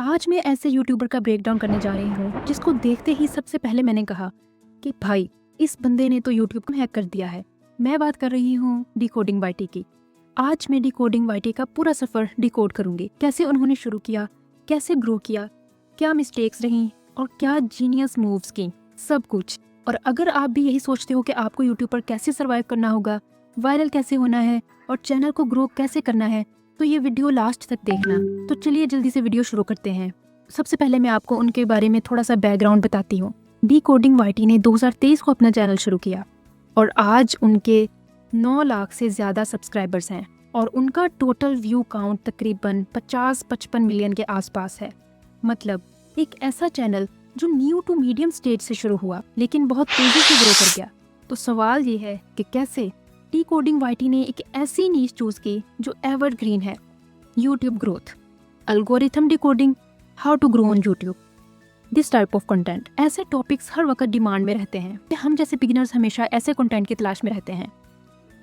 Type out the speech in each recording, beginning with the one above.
आज मैं ऐसे यूट्यूबर का ब्रेकडाउन करने जा रही हूँ जिसको देखते ही सबसे पहले मैंने कहा कि भाई इस बंदे ने तो यूट्यूब को हैक कर दिया है। मैं बात कर रही हूँ डिकोडिंग वाईटी की। आज मैं डिकोडिंग वाईटी का पूरा सफर डिकोड करूंगी, कैसे उन्होंने शुरू किया, कैसे ग्रो किया, क्या मिस्टेक्स रहीं और क्या जीनियस मूव्स की, सब कुछ। और अगर आप भी यही सोचते हो कि आपको यूट्यूब पर कैसे सर्वाइव करना होगा, वायरल कैसे होना है और चैनल को ग्रो कैसे करना है, तो ये वीडियो लास्ट तक देखना। तो चलिए जल्दी से वीडियो शुरू करते हैं। सबसे पहले मैं आपको उनके बारे में थोड़ा सा बैकग्राउंड बताती हूँ। डिकोडिंग वाईटी ने 2023 को अपना चैनल शुरू किया और आज उनके 9 लाख से ज़्यादा सब्सक्राइबर्स हैं और उनका टोटल व्यू काउंट तकरीबन 50-55 मिलियन के आसपास है। मतलब एक ऐसा चैनल जो न्यू टू मीडियम स्टेज से शुरू हुआ लेकिन बहुत तेज़ी से ग्रो कर गया। तो सवाल ये है कि कैसे डिकोडिंग वाईटी ने एक ऐसी नीश चूज की जो एवरग्रीन है। YouTube growth, algorithm decoding, how to grow on YouTube, this type of content. ऐसे टॉपिक्स हर वक्त डिमांड में रहते हैं कि हम जैसे बिगिनर्स हमेशा ऐसे कंटेंट की तलाश में रहते हैं।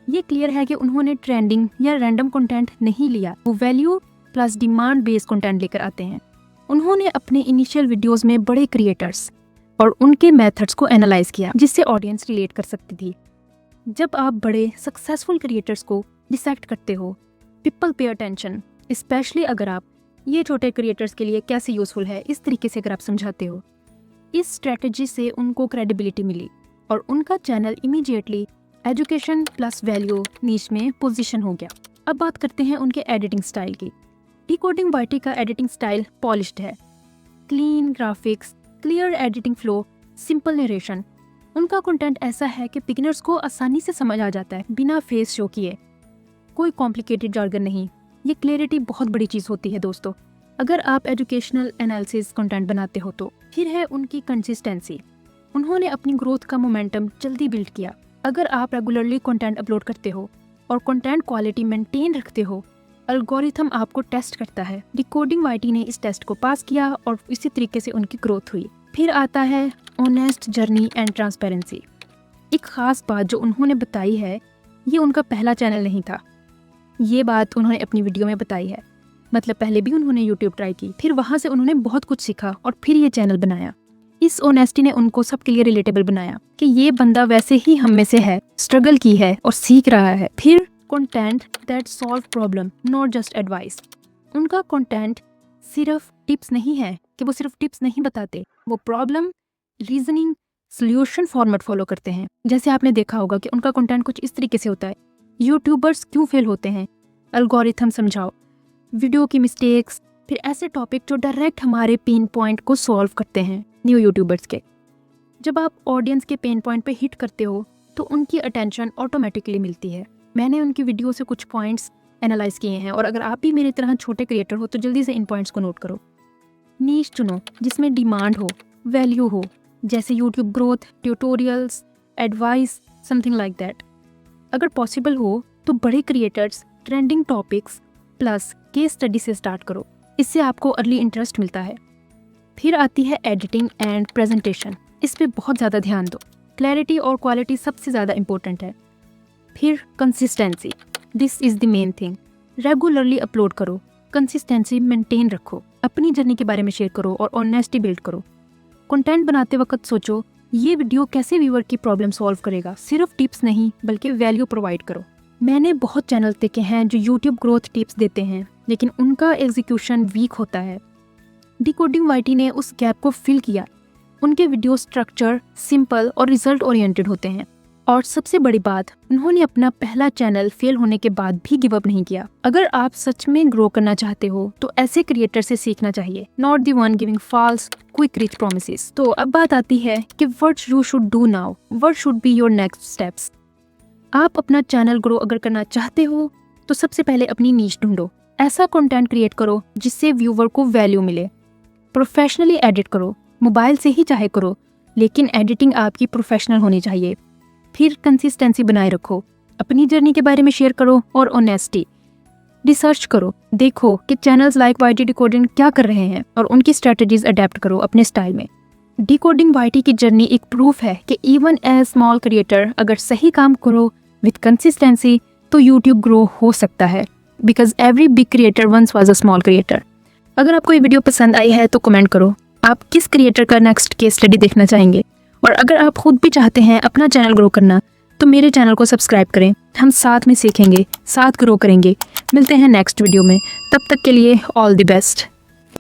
ये क्लियर है कि उन्होंने ट्रेंडिंग या रैंडम कंटेंट नहीं लिया, वो value plus demand based content लेकर आते हैं। उन्होंने अपने इनिशियल वीडियोस में बड़े क्रिएटर्स और उनके मेथड्स को एनालाइज किया जिससे ऑडियंस रिलेट कर सकती थी। जब आप बड़े सक्सेसफुल क्रिएटर्स को डिसेक्ट करते हो, पीपल पे अटेंशन, स्पेशली अगर आप ये छोटे क्रिएटर्स के लिए कैसे यूजफुल है, इस तरीके से अगर आप समझाते हो। इस स्ट्रेटजी से उनको क्रेडिबिलिटी मिली और उनका channel immediately education plus value niche में पोजीशन हो गया। अब बात करते हैं उनके एडिटिंग स्टाइल की। डिकोडिंग वाईटी का एडिटिंग स्टाइल पॉलिश्ड है, clean graphics, clear editing flow, simple narration. उनका कंटेंट ऐसा है कि बिगिनर्स को आसानी से समझ आ जाता है बिना फेस शो किए। कोई कॉम्प्लिकेटेड जार्गन नहीं। ये क्लैरिटी बहुत बड़ी चीज़ होती है दोस्तों, अगर आप एजुकेशनल एनालिसिस कंटेंट बनाते हो तो। फिर है उनकी कंसिस्टेंसी। उन्होंने अपनी ग्रोथ का मोमेंटम जल्दी बिल्ड किया। अगर आप रेगुलरली कंटेंट अपलोड करते हो और कंटेंट क्वालिटी मेंटेन रखते हो, एल्गोरिथम आपको टेस्ट करता है। डिकोडिंग वाईटी ने इस टेस्ट को पास किया और इसी तरीके से उनकी ग्रोथ हुई। फिर आता है ऑनेस्ट जर्नी एंड ट्रांसपेरेंसी। एक खास बात जो उन्होंने बताई है, ये उनका पहला चैनल नहीं था। ये बात उन्होंने अपनी वीडियो में बताई है। मतलब पहले भी उन्होंने यूट्यूब ट्राई की, फिर वहाँ से उन्होंने बहुत कुछ सीखा और फिर ये चैनल बनाया। इस ऑनेस्टी ने उनको सबके लिए रिलेटेबल बनाया कि ये बंदा वैसे ही हम में से है, स्ट्रगल की है और सीख रहा है। फिर content that solve problem, not just advice. उनका कंटेंट सिर्फ टिप्स नहीं है कि वो सिर्फ टिप्स नहीं बताते, वो problem, reasoning, solution format follow करते हैं। जैसे आपने देखा होगा कि उनका कंटेंट कुछ इस तरीके से होता है, यूट्यूबर्स क्यों फेल होते हैं, एल्गोरिथम समझाओ, वीडियो की मिस्टेक्स, फिर ऐसे टॉपिक जो डायरेक्ट हमारे पेन पॉइंट को सॉल्व करते हैं न्यू यूट्यूबर्स के। जब आप ऑडियंस के पेन पॉइंट पे हिट करते हो तो उनकी अटेंशन ऑटोमेटिकली मिलती है। मैंने उनकी वीडियो से कुछ पॉइंट्स एनालाइज किए हैं और अगर आप भी मेरी तरह छोटे क्रिएटर हो तो जल्दी से इन पॉइंट्स को नोट करो। नीश चुनो जिसमें डिमांड हो, वैल्यू हो, जैसे YouTube growth, tutorials, advice, something like that. अगर पॉसिबल हो तो बड़े creators, trending topics plus case study से स्टार्ट करो, इससे आपको अर्ली इंटरेस्ट मिलता है। फिर आती है एडिटिंग एंड प्रेजेंटेशन। इस पे बहुत ज़्यादा ध्यान दो, क्लैरिटी और क्वालिटी सबसे ज़्यादा इंपॉर्टेंट है। फिर consistency, this is the main thing. Regularly upload करो, कंसिस्टेंसी मेंटेन रखो, अपनी जर्नी के बारे में शेयर करो और ऑनेस्टी बिल्ड करो। कंटेंट बनाते वक्त सोचो ये वीडियो कैसे व्यूअर की प्रॉब्लम सॉल्व करेगा, सिर्फ टिप्स नहीं बल्कि वैल्यू प्रोवाइड करो। मैंने बहुत चैनल देखे हैं जो यूट्यूब ग्रोथ टिप्स देते हैं लेकिन उनका एग्जीक्यूशन वीक होता है। डिकोडिंग वाईटी ने उस गैप को फिल किया। उनके वीडियो स्ट्रक्चर सिंपल और रिजल्ट ओरिएंटेड होते हैं। और सबसे बड़ी बात, उन्होंने अपना पहला चैनल फेल होने के बाद भी गिव अप नहीं किया। अगर आप सच में ग्रो करना चाहते हो तो ऐसे क्रिएटर से सीखना चाहिए, not the one giving false quick rich promises. तो अब बात आती है कि what you should do now, what should be your next steps. आप अपना चैनल ग्रो अगर करना चाहते हो तो सबसे पहले अपनी नीश ढूंढो। ऐसा कंटेंट क्रिएट करो जिससे व्यूवर को वैल्यू मिले। प्रोफेशनली एडिट करो, मोबाइल से ही चाहे करो लेकिन एडिटिंग आपकी प्रोफेशनल होनी चाहिए। फिर कंसिस्टेंसी बनाए रखो, अपनी जर्नी के बारे में शेयर करो और ऑनेस्टी। रिसर्च करो, देखो कि चैनल्स लाइक वाईटी डिकोडिंग क्या कर रहे हैं और उनकी स्ट्रेटजीज अडेप्ट करो अपने स्टाइल में। डिकोडिंग वाईटी की जर्नी एक प्रूफ है कि इवन एज स्मॉल क्रिएटर अगर सही काम करो विद कंसिस्टेंसी तो यूट्यूब ग्रो हो सकता है, because every big creator once was a small creator. अगर आपको ये वीडियो पसंद आई है तो कमेंट करो आप किस क्रिएटर का नेक्स्ट केस स्टडी देखना चाहेंगे। और अगर आप खुद भी चाहते हैं अपना चैनल ग्रो करना तो मेरे चैनल को सब्सक्राइब करें। हम साथ में सीखेंगे, साथ ग्रो करेंगे। मिलते हैं नेक्स्ट वीडियो में, तब तक के लिए ऑल द बेस्ट।